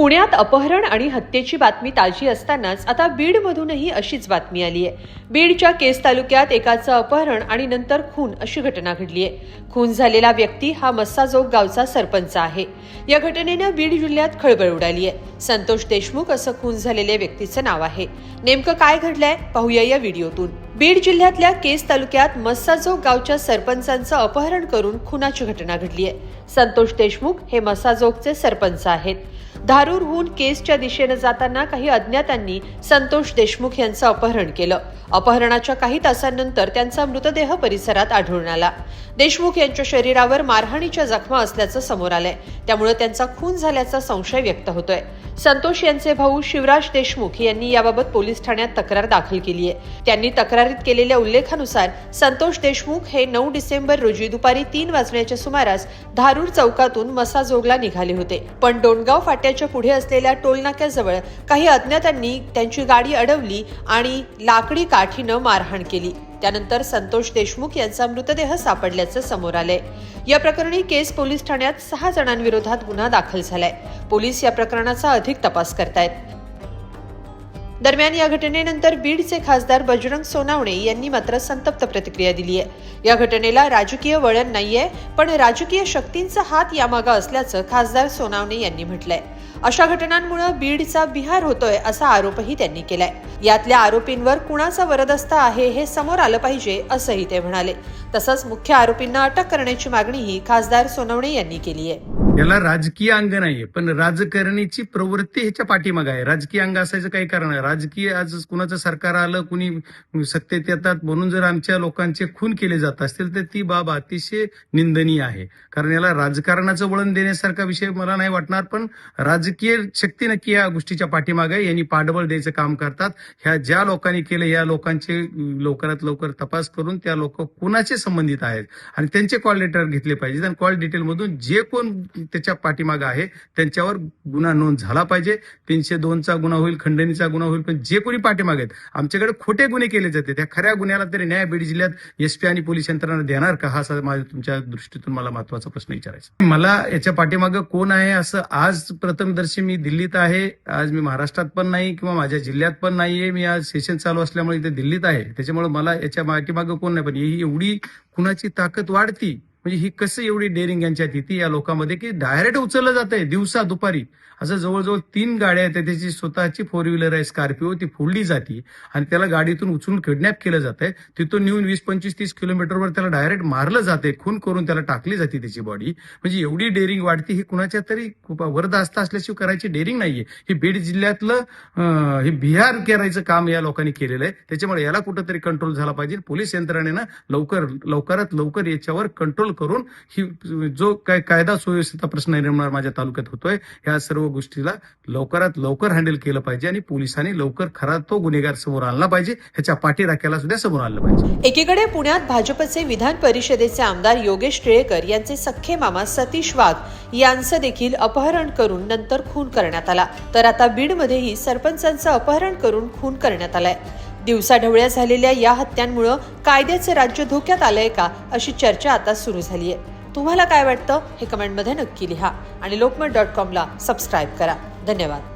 पुण्यात अपहरण आणि हत्येची बातमी ताजी असतानाच आता बीडमधूनही अशीच बातमी आली आहे। बीडच्या केस तालुक्यात एकाचं अपहरण आणि नंतर खून अशी घटना घडली आहे। खून झालेला व्यक्ती हा मस्साजोग गावचा सरपंच आहे। या घटनेने बीड जिल्ह्यात खळबळ उडाली आहे। संतोष देशमुख असं खून झालेल्या व्यक्तीचं नाव आहे। नेमकं काय घडलंय पाहूया या व्हिडिओतून। बीड जिल्ह्यातल्या केस तालुक्यात मस्साजोग गावच्या सरपंचांचं अपहरण करून खुनाची घटना घडली आहे। संतोष देशमुख हे मस्साजोगचे सरपंच आहेत। धारूरहून केसच्या दिशेने जाताना काही अज्ञातांनी संतोष देशमुख यांचं अपहरण केलं। अपहरणाच्या काही तासांनंतर त्यांचा मृतदेह परिसरात आढळून आला। देशमुख यांच्या शरीरावर मारहाणीच्या जखमा असल्याचं समोर आलंय, त्यामुळे त्यांचा खून झाल्याचा संशय व्यक्त होतोय। संतोष यांचे भाऊ शिवराज देशमुख यांनी याबाबत पोलीस ठाण्यात तक्रार दाखल केली आहे। त्यांनी तक्रारीत केलेल्या उल्लेखानुसार संतोष देशमुख हे 9 डिसेंबर रोजी दुपारी 3 वाजण्याच्या सुमारास धारूर चौकातून मस्साजोगला निघाले होते, पण डोणगाव फाट्याच्या पुढे असलेल्या टोलनाक्याजवळ काही अज्ञातांनी त्यांची गाडी अडवली आणि लाकडी काठीनं मारहाण केली। त्यानंतर संतोष देशमुख यांचा मृतदेह सापडल्याचं समोर आलंय। या प्रकरणी केस पोलीस ठाण्यात 6 जणांविरोधात गुन्हा दाखल झालाय। पोलीस या प्रकरणाचा अधिक तपास करतायत। दरम्यान या घटनेनंतर बीडचे खासदार बजरंग सोनावणे यांनी मात्र संतप्त प्रतिक्रिया दिली आहे। या घटनेला राजकीय वळण नाहीये, पण राजकीय शक्तींचा हात यामागे असल्याचं खासदार सोनावणे यांनी म्हटलंय। अशा घटनांमुळे बीडचा बिहार होतोय असा आरोपही त्यांनी केलाय। यातल्या आरोपींवर कुणाचा वरदहस्त आहे हे समोर आलं पाहिजे असंही ते म्हणाले। तसंच मुख्य आरोपींना अटक करण्याची मागणीही खासदार सोनावणे यांनी केली आहे। याला राजकीय अंग नाहीये, पण राजकारणीची प्रवृत्ती ह्याच्या पाठीमागे आहे। राजकीय अंग असायचं काही कारण नाही। राजकीय आज कुणाचं सरकार आलं, कुणी सत्तेत येतात म्हणून जर आमच्या लोकांचे खून केले जात असतील तर ती बाब अतिशय निंदनीय आहे। कारण याला राजकारणाचं वळण देण्यासारखा विषय मला नाही वाटणार, पण राजकीय शक्ती नक्की या गोष्टीच्या पाठीमागे यांनी पाठबळ द्यायचं काम करतात। ह्या ज्या लोकांनी केलं या लोकांचे लवकरात लवकर तपास करून त्या लोक कुणाचे संबंधित आहेत आणि त्यांचे कॉल लेटर घेतले पाहिजेत आणि कॉल डिटेल मधून जे कोण त्याच्या पाठीमागे आहे त्यांच्यावर गुन्हा नोंद झाला पाहिजे। 302चा गुन्हा होईल, खंडणीचा गुन्हा होईल, पण जे कोणी पाठीमागे आहेत आमच्याकडे खोटे गुन्हे केले जाते त्या खऱ्या गुन्ह्याला तरी न्याय बीड जिल्ह्यात एसपी आणि पोलीस यंत्रणा देणार का, हा माझ्या तुमच्या दृष्टीतून मला महत्वाचा प्रश्न विचारायचा। मला याच्या पाठीमागे कोण आहे असं आज प्रथमदर्शी मी दिल्लीत आहे। आज मी महाराष्ट्रात पण नाही किंवा माझ्या जिल्ह्यात पण नाहीये। मी आज सेशन चालू असल्यामुळे इथे दिल्लीत आहे, त्याच्यामुळे मला याच्या पाठीमागे कोण नाही, पण ही एवढी कुणाची ताकद वाढती म्हणजे ही कसं एवढी डेअरिंग यांच्यात येते या लोकांमध्ये की डायरेक्ट उचललं जात आहे दिवसा दुपारी। असं जवळजवळ 3 गाड्या आहेत, त्याची स्वतःची 4 व्हीलर आहे स्कॉर्पिओ, ती फोडली जाते आणि त्याला गाडीतून उचलून किडनॅप केलं जात आहे। तिथून नेऊन 20, 25, 30 किलोमीटरवर त्याला डायरेक्ट मारलं जाते, खून करून त्याला टाकली जाते त्याची बॉडी। म्हणजे एवढी डेअरिंग वाढती, ही कुणाच्या तरी वरदहस्त असल्याशिवाय करायची डेअरिंग नाहीये। ही बीड जिल्ह्यातलं हे बिहार करायचं काम या लोकांनी केलेलं आहे, त्याच्यामुळे याला कुठंतरी कंट्रोल झाला पाहिजे। पोलीस यंत्रणेनं लवकरात लवकर याच्यावर कंट्रोल करून ही जो काय कायदा सुव्यवस्थेचा प्रश्न निर्माण माझ्या तालुक्यात होतोय ह्या सर्व गोष्टीला लवकरात लवकर हँडल केलं पाहिजे आणि पोलिसांनी लवकर खरा तो गुन्हेगार समोर आणला पाहिजे, ह्याच्या पाठीराख्याला सुद्धा समोर आणलं पाहिजे। एकीकडे पुण्यात भाजपचे विधान परिषदेचे आमदार योगेश टिळेकर यांचे सख्खे मामा सतीश वाघ यांचं देखील अपहरण करून नंतर खून करण्यात आला, तर आता बीडमध्येही सरपंचांचं अपहरण करून खून करण्यात आलाय। दिवसाढवळ्या झालेल्या या हत्यांमुळे कायद्याचं राज्य धोक्यात आलंय का अशी चर्चा आता सुरू झाली आहे। तुम्हाला काय वाटतं हे कमेंटमध्ये नक्की लिहा आणि lokmat.com ला सबस्क्राईब करा। धन्यवाद।